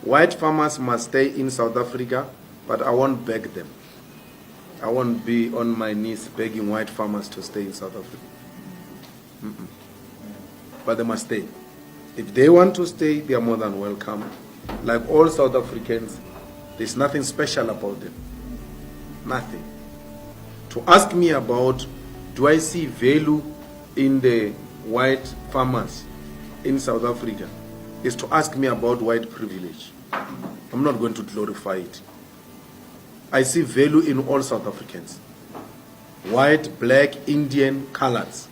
White farmers must stay in South Africa, but I won't beg them. I won't be on my knees begging white farmers to stay in South Africa. But they must stay. If they want to stay, they are more than welcome. Like all South Africans, there's nothing special about them. Nothing. To ask me about, do I see value in the white farmers in South Africa, is to ask me about white privilege. I'm not going to glorify it. I see value in all South Africans. White, black, Indian, coloreds.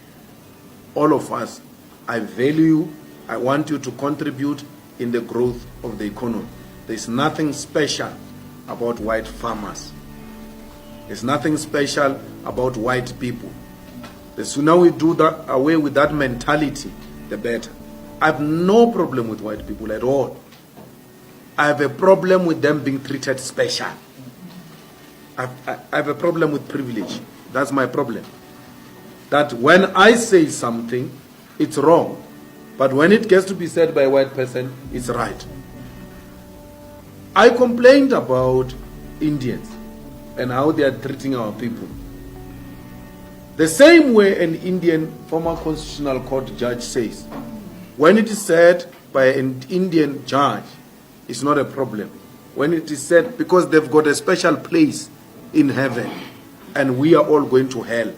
All of us. I value you. I want you to contribute in the growth of the economy. There's nothing special about white farmers. There's nothing special about white people. The sooner we do that, away with that mentality, the better. I have no problem with white people at all. I have a problem with them being treated special. I have a problem with privilege. That's my problem. That when I say something, it's wrong. But when it gets to be said by a white person, it's right. I complained about Indians and how they are treating our people. The same way an Indian former constitutional court judge says, when it is said by an Indian judge, it's not a problem. When it is said, because they've got a special place in heaven and we are all going to hell.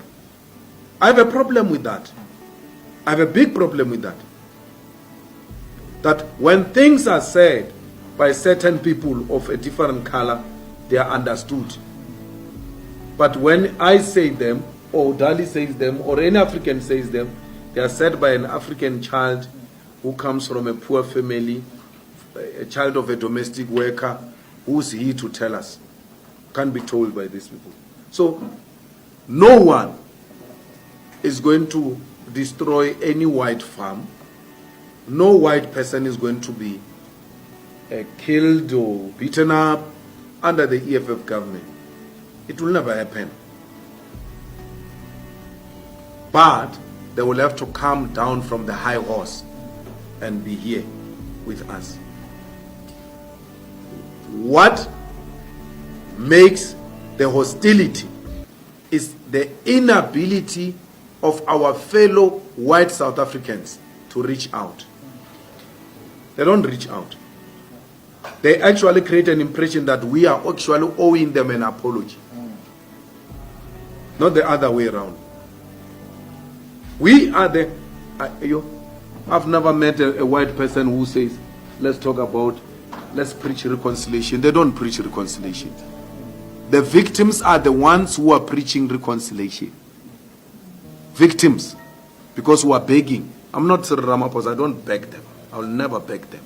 I have a problem with that. I have a big problem with that. That when things are said by certain people of a different color, they are understood. But when I say them, or Dali says them, or any African says them, they are said by an African child who comes from a poor family, a child of a domestic worker. Who's he to tell us? Can't be told by these people. So, no one is going to destroy any white farm. No white person is going to be killed or beaten up under the EFF government. It will never happen. But they will have to come down from the high horse and be here with us. What makes the hostility is the inability of our fellow white South Africans to reach out. They don't reach out. They actually create an impression that we are actually owing them an apology. Not the other way around. We are the... I've never met a white person who says, let's preach reconciliation. They don't preach reconciliation. The victims are the ones who are preaching reconciliation. Victims. Because who are begging. I'm not Cyril Ramaphosa. I don't beg them. I will never beg them.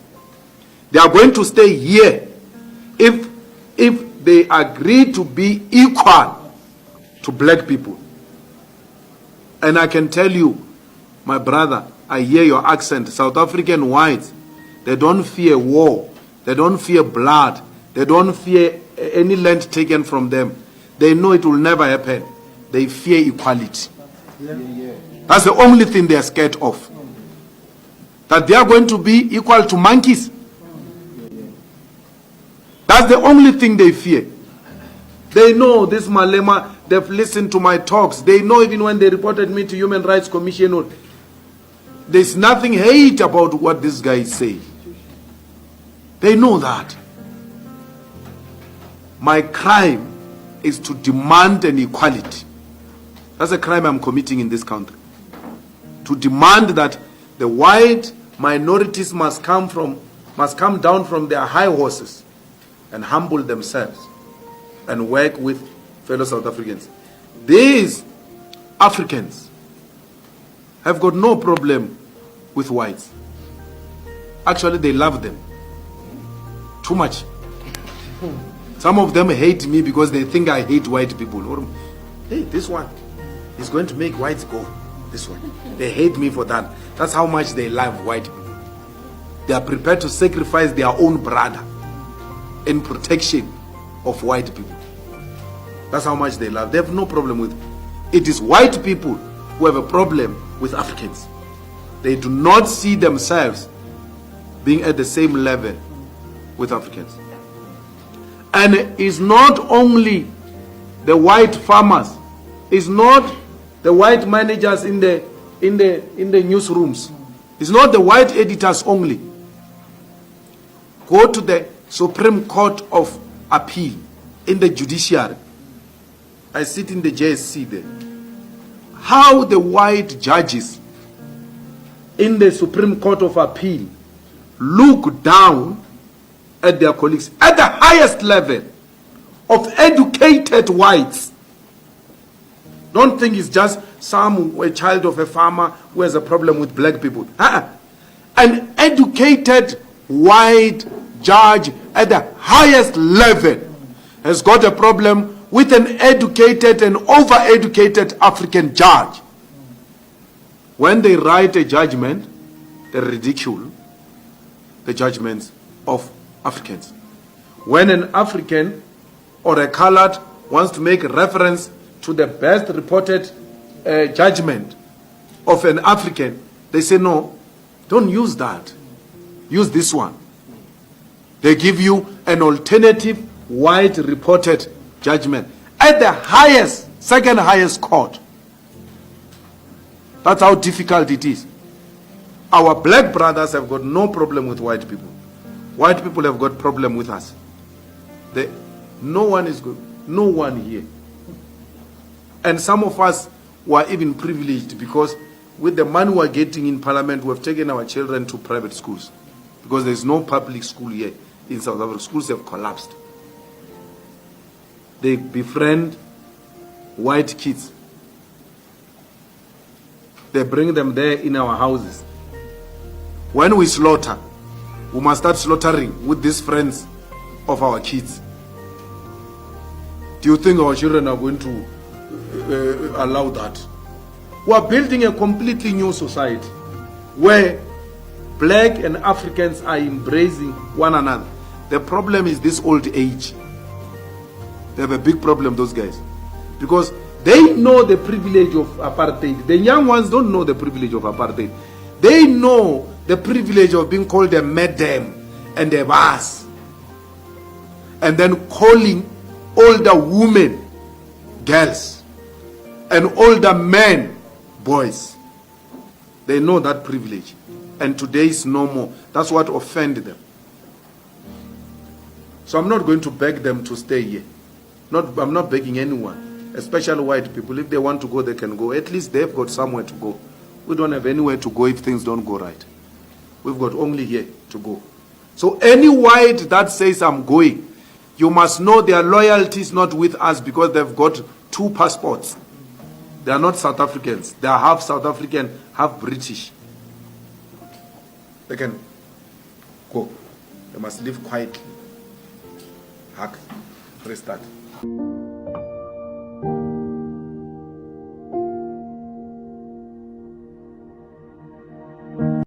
They are going to stay here if they agree to be equal to black people. And I can tell you, my brother, I hear your accent. South African whites, they don't fear war. They don't fear blood. They don't fear any land taken from them. They know it will never happen. They fear equality. That's the only thing they are scared of. That they are going to be equal to monkeys. That's the only thing they fear. They know this Malema, they've listened to my talks. They know even when they reported me to Human Rights Commission, there's nothing hate about what this guy is saying. They know that. My crime is to demand an equality. That's a crime I'm committing in this country. To demand that the white minorities must come down from their high horses and humble themselves and work with fellow South Africans. These Africans have got no problem with whites. Actually, they love them too much. Some of them hate me because they think I hate white people. Or, hey, this one is going to make whites go. This one. They hate me for that. That's how much they love white people. They are prepared to sacrifice their own brother in protection of white people. That's how much they love. They have no problem with it. It is white people who have a problem with Africans. They do not see themselves being at the same level with Africans. And it's not only the white farmers, it's not the white managers in the newsrooms, it's not the white editors only. Go to the Supreme Court of Appeal in the judiciary. I sit in the JSC there. How the white judges in the Supreme Court of Appeal look down at their colleagues at the highest level of educated whites. Don't think it's just a child of a farmer who has a problem with black people. An educated white judge at the highest level has got a problem with an educated and over-educated African judge. When they write a judgment, they ridicule the judgments of Africans. When an African or a colored wants to make reference to the best reported judgment of an African, they say, no, don't use that. Use this one. They give you an alternative white reported judgment at the highest, second highest court. That's how difficult it is. Our black brothers have got no problem with white people. White people have got problem with us. No one is good. No one here. And some of us were even privileged because with the money we're getting in parliament, we have taken our children to private schools. Because there's no public school here in South Africa. Schools have collapsed. They befriend white kids. They bring them there in our houses. When we slaughter, we must start slaughtering with these friends of our kids. Do you think our children are going to allow that? We are building a completely new society where black and Africans are embracing one another. The problem is this old age. They have a big problem, those guys. Because they know the privilege of apartheid. The young ones don't know the privilege of apartheid. They know the privilege of being called a madam and a boss. And then calling older women girls and older men boys. They know that privilege. And today is no more. That's what offended them. So I'm not going to beg them to stay here. I'm not begging anyone, especially white people. If they want to go, they can go. At least they've got somewhere to go. We don't have anywhere to go if things don't go right. We've got only here to go. So any white that says I'm going, you must know their loyalty is not with us because they've got 2 passports. They are not South Africans. They are half South African, half British. They can go. They must live quietly. Hack. Restart.